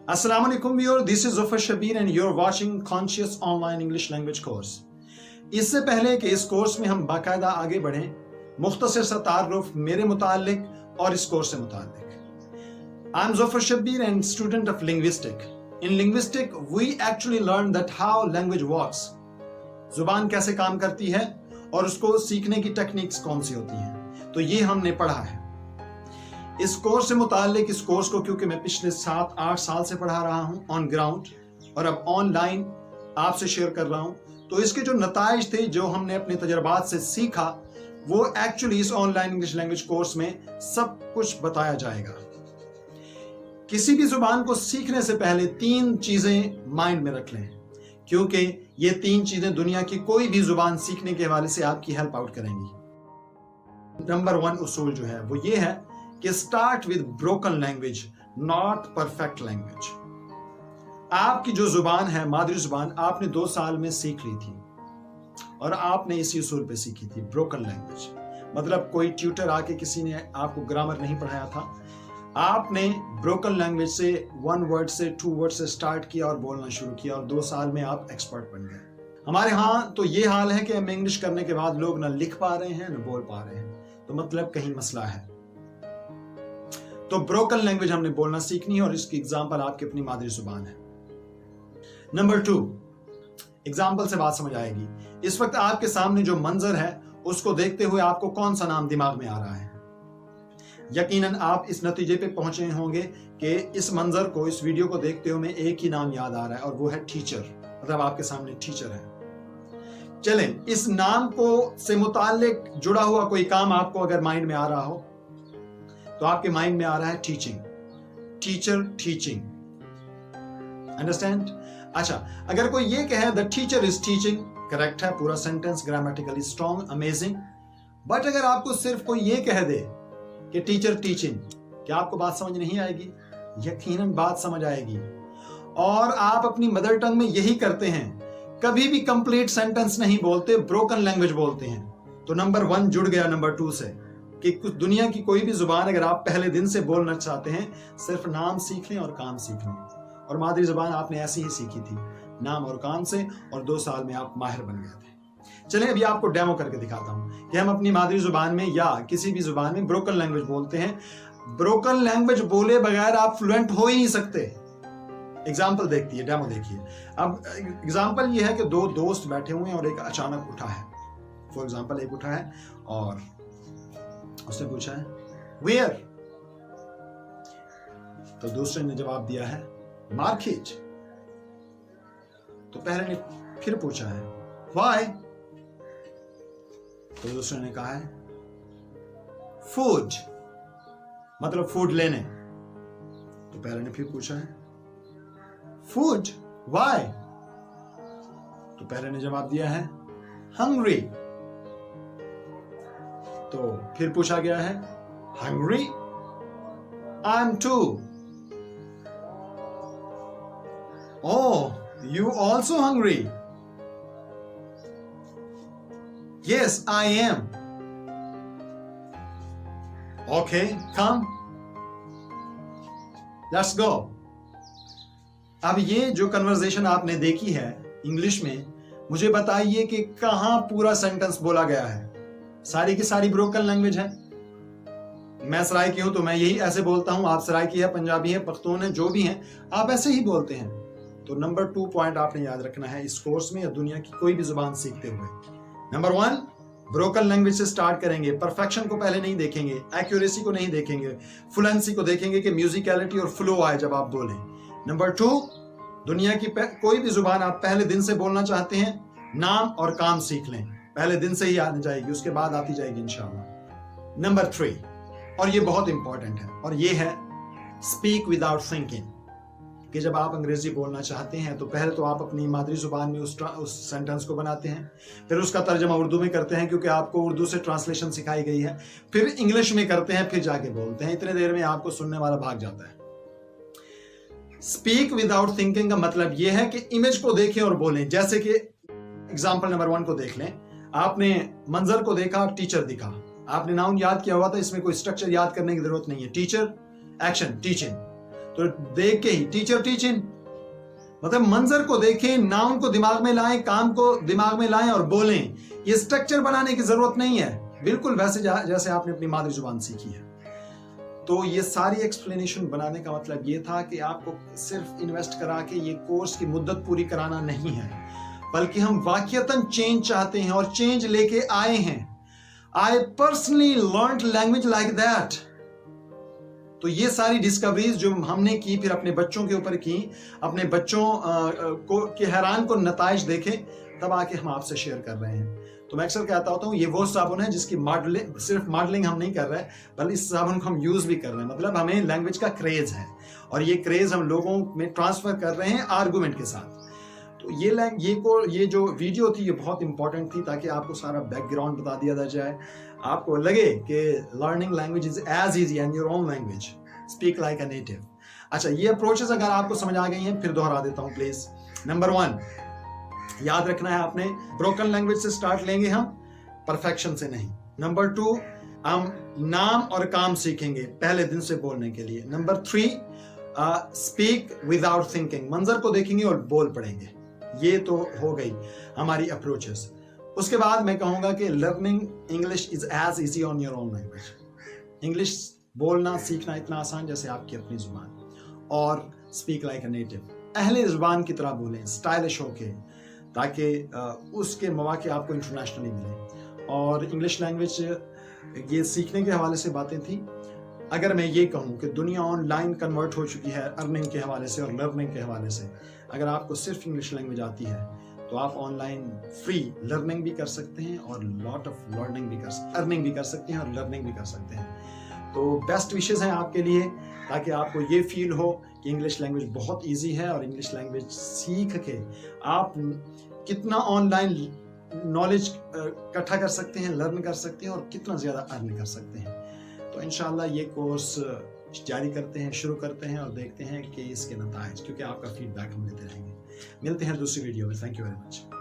Assalamu alaikum viewer, this is Zafar Shabir and you're watching Conscious Online English Language Course. इससे पहले कि इस course में हम बाकायदा आगे बढ़ें, मुख्तसर सा तारुफ मेरे मुतालिक और इस कोर्स से मुतालिक. I'm Zafar Shabir and student of linguistic. In linguistic, we actually learn that how language works. जुबान कैसे काम करती है और उसको सीखने की टेक्निक्स कौन सी होती हैं. तो ये हमने पढ़ा है. इस कोर्स से मुतालिक इस कोर्स को क्योंकि मैं पिछले 7-8 साल से पढ़ा रहा हूं ऑन ग्राउंड और अब ऑनलाइन आपसे शेयर कर रहा हूं, तो इसके जो नताइज थे, जो हमने अपने तजर्बात से सीखा, वो एक्चुअली इस ऑनलाइन इंग्लिश लैंग्वेज कोर्स में सब कुछ बताया जाएगा. किसी भी जुबान को सीखने से पहले 3 चीजें माइंड में रख लें, क्योंकि ये 3 चीजें दुनिया की कोई भी जुबान सीखने के हवाले से आपकी हेल्प आउट करेंगी. नंबर 1 उसूल जो है वो ये है कि start with broken language, not perfect language. आपकी जो जुबान है, मादरी जुबान, आपने 2 साल में सीख ली थी और आपने इसी उसूल पे सीखी थी, ब्रोकन लैंग्वेज. मतलब कोई ट्यूटर आके किसी ने आपको ग्रामर नहीं पढ़ाया था, आपने ब्रोकन लैंग्वेज से 1 वर्ड से 2 वर्ड से स्टार्ट किया और बोलना शुरू किया और 2 साल में आप एक्सपर्ट बन गए. हमारे यहाँ तो ये हाल है कि हम इंग्लिश करने के बाद लोग ना लिख पा रहे हैं ना बोल पा रहे हैं, तो मतलब कहीं मसला है. तो ब्रोकन लैंग्वेज हमने बोलना सीखनी है और इसकी एग्जांपल आपकी अपनी मादरी जुबान है. नंबर 2, एग्जांपल से बात समझ आएगी. इस वक्त आपके सामने जो मंजर है उसको देखते हुए आपको कौन सा नाम दिमाग में आ रहा है? यकीनन आप इस नतीजे पे पहुंचे होंगे कि इस मंजर को, इस वीडियो को देखते हुए एक ही नाम याद आ रहा है और वो है टीचर. मतलब आपके सामने टीचर है. चलें, इस नाम को से मुताल्लिक जुड़ा हुआ कोई काम आपको अगर माइंड में आ रहा हो तो आपके माइंड में आ रहा है टीचिंग, टीचर, टीचिंग. अंडरस्टैंड? अच्छा, अगर कोई ये कहे the teacher is teaching, correct है, पूरा sentence grammatically strong, amazing. But अगर आपको सिर्फ कोई ये कह दे कि टीचर टीचिंग, क्या आपको बात समझ नहीं आएगी? यकीनन बात समझ आएगी. और आप अपनी मदर टंग में यही करते हैं, कभी भी कंप्लीट सेंटेंस नहीं बोलते, ब्रोकन लैंग्वेज बोलते हैं. तो नंबर 1 जुड़ गया नंबर 2 से कि कुछ दुनिया की कोई भी जुबान अगर आप पहले दिन से बोलना चाहते हैं, सिर्फ नाम सीख लें और काम सीख लें. और मादरी जुबान आपने ऐसी ही सीखी थी, नाम और काम से, और 2 साल में आप माहिर बन गए थे. चलें, अभी आपको डेमो करके दिखाता हूं कि हम अपनी मादरी जुबान में या किसी भी जुबान में ब्रोकन लैंग्वेज बोलते हैं. ब्रोकन लैंग्वेज बोले बगैर आप फ्लुएंट हो ही नहीं सकते. एग्जाम्पल देखिए, डेमो देखिए. अब एग्जाम्पल ये है कि 2 दोस्त बैठे हुए हैं और एक अचानक उठा है. फॉर एग्जाम्पल, एक उठा है और उसने पूछा है वेयर, तो दूसरे ने जवाब दिया है मार्केट. तो पहले ने फिर पूछा है व्हाई, तो दूसरे ने कहा है फूड, मतलब फूड लेने. तो पहले ने फिर पूछा है फूड व्हाई, तो पहले ने जवाब दिया है हंग्री. तो फिर पूछा गया है hungry, I am too. Oh, you also hungry? Yes, I am. Okay, come, let's go. अब ये जो कन्वर्सेशन आपने देखी है इंग्लिश में, मुझे बताइए कि कहां पूरा सेंटेंस बोला गया है? सारी की सारी ब्रोकन लैंग्वेज है. मैं सराय की हूं तो मैं यही ऐसे बोलता हूं, आप सराय की है, पंजाबी है, पख्तून है, जो भी हैं, आप ऐसे ही बोलते हैं. तो नंबर 2 पॉइंट आपने याद रखना है इस कोर्स में या दुनिया की कोई भी जुबान सीखते हुए. नंबर 1, ब्रोकन लैंग्वेज से स्टार्ट करेंगे. परफेक्शन को पहले नहीं देखेंगे, एक्यूरेसी को नहीं देखेंगे, फ्लुएंसी को देखेंगे कि म्यूजिकलिटी और फ्लो आए जब आप बोलें. नंबर 2, दुनिया की कोई भी जुबान आप पहले दिन से बोलना चाहते हैं, नाम और काम सीख लें. पहले दिन से ही आने जाएगी, उसके बाद आती जाएगी इंशाल्लाह. नंबर 3, और ये बहुत इंपॉर्टेंट है, और ये है स्पीक विदाउट थिंकिंग. कि जब आप अंग्रेजी बोलना चाहते हैं तो पहले तो आप अपनी मादरी जुबान में उस सेंटेंस को बनाते हैं, फिर उसका तर्जमा उर्दू में करते हैं क्योंकि आपको उर्दू से ट्रांसलेशन सिखाई गई है, फिर इंग्लिश में करते हैं, फिर जाके बोलते हैं. इतने देर में आपको सुनने वाला भाग जाता है. स्पीक विदाउट थिंकिंग का मतलब यह है कि इमेज को देखें और बोलें. जैसे कि एग्जाम्पल नंबर 1 को देख लें. आपने मंजर को देखा, टीचर दिखा, आपने नाउन याद किया हुआ था, इसमें कोई स्ट्रक्चर याद करने की जरूरत नहीं है. Teacher, action, teaching. तो देख के ही टीचर टीचिंग, मतलब मंजर को देखें, नाउन को दिमाग में लाएं, काम को दिमाग में लाएं और बोलें। ये स्ट्रक्चर बनाने की जरूरत नहीं है, बिल्कुल वैसे जैसे आपने अपनी मादरी जुबान सीखी है। तो ये सारी एक्सप्लेनेशन बनाने का मतलब ये था कि आपको सिर्फ इन्वेस्ट करा के ये कोर्स की मुद्दत पूरी कराना नहीं है, बल्कि हम वाकईतन चेंज चाहते हैं और चेंज लेके आए हैं। I personally learned language like that. तो ये सारी डिस्कवरीज जो हमने की, फिर अपने बच्चों के ऊपर की, अपने बच्चों को के हैरान को नताइज देखे, तब आके हम आपसे शेयर कर रहे हैं। तो मैं अक्सर कहता होता हूँ ये वो साबुन है जिसकी मॉडलिंग, सिर्फ मॉडलिंग हम नहीं कर रहे, बल्कि इस साबुन को हम यूज भी कर रहे हैं। मतलब हमें लैंग्वेज का क्रेज है और ये क्रेज हम लोगों में ट्रांसफर कर रहे हैं आर्गुमेंट के साथ। तो ये जो वीडियो थी ये बहुत इंपॉर्टेंट थी, ताकि आपको सारा बैकग्राउंड बता दिया जाए, आपको लगे कि learning language is as easy and your own language, speak like a native. अच्छा, ये अप्रोचेस अगर आपको समझ आ गई हैं, फिर दोहरा देता हूँ प्लीज। नंबर 1 याद रखना है आपने, ब्रोकन लैंग्वेज से स्टार्ट लेंगे हम, परफेक्शन से नहीं। नंबर 2 हम नाम और काम सीखेंगे पहले दिन से बोलने के लिए। नंबर 3 स्पीक विदाउट थिंकिंग, मंजर को देखेंगे और बोल पड़ेंगे। ये तो हो गई हमारी अप्रोचेस। उसके बाद मैं कहूंगा कि learning English is as easy on your own language. English बोलना सीखना इतना आसान जैसे आपकी अपनी जुबान, और स्पीक लाइक अ नेटिव, अहले जुबान की तरह बोलें, स्टाइलिश होके, ताकि उसके मौके आपको इंटरनेशनली मिले। और इंग्लिश लैंग्वेज ये सीखने के हवाले से बातें थी। अगर मैं ये कहूँ कि दुनिया ऑनलाइन कन्वर्ट हो चुकी है अर्निंग के हवाले से और लर्निंग के हवाले से, अगर आपको सिर्फ इंग्लिश लैंग्वेज आती है तो आप ऑनलाइन फ्री लर्निंग भी कर सकते हैं और लॉट ऑफ अर्निंग भी कर सकते हैं और लर्निंग भी कर सकते हैं। तो बेस्ट विशेस हैं आपके लिए, ताकि आपको ये फील हो कि इंग्लिश लैंग्वेज बहुत इजी है और इंग्लिश लैंग्वेज सीख के आप कितना ऑनलाइन नॉलेज इकट्ठा कर सकते हैं, लर्न कर सकते हैं और कितना ज़्यादा अर्न कर सकते हैं। तो इंशाल्लाह ये कोर्स जारी करते हैं, शुरू करते हैं और देखते हैं कि इसके नताइज, क्योंकि आपका फीडबैक हम लेते रहेंगे। मिलते हैं दूसरी वीडियो में। Thank you very much.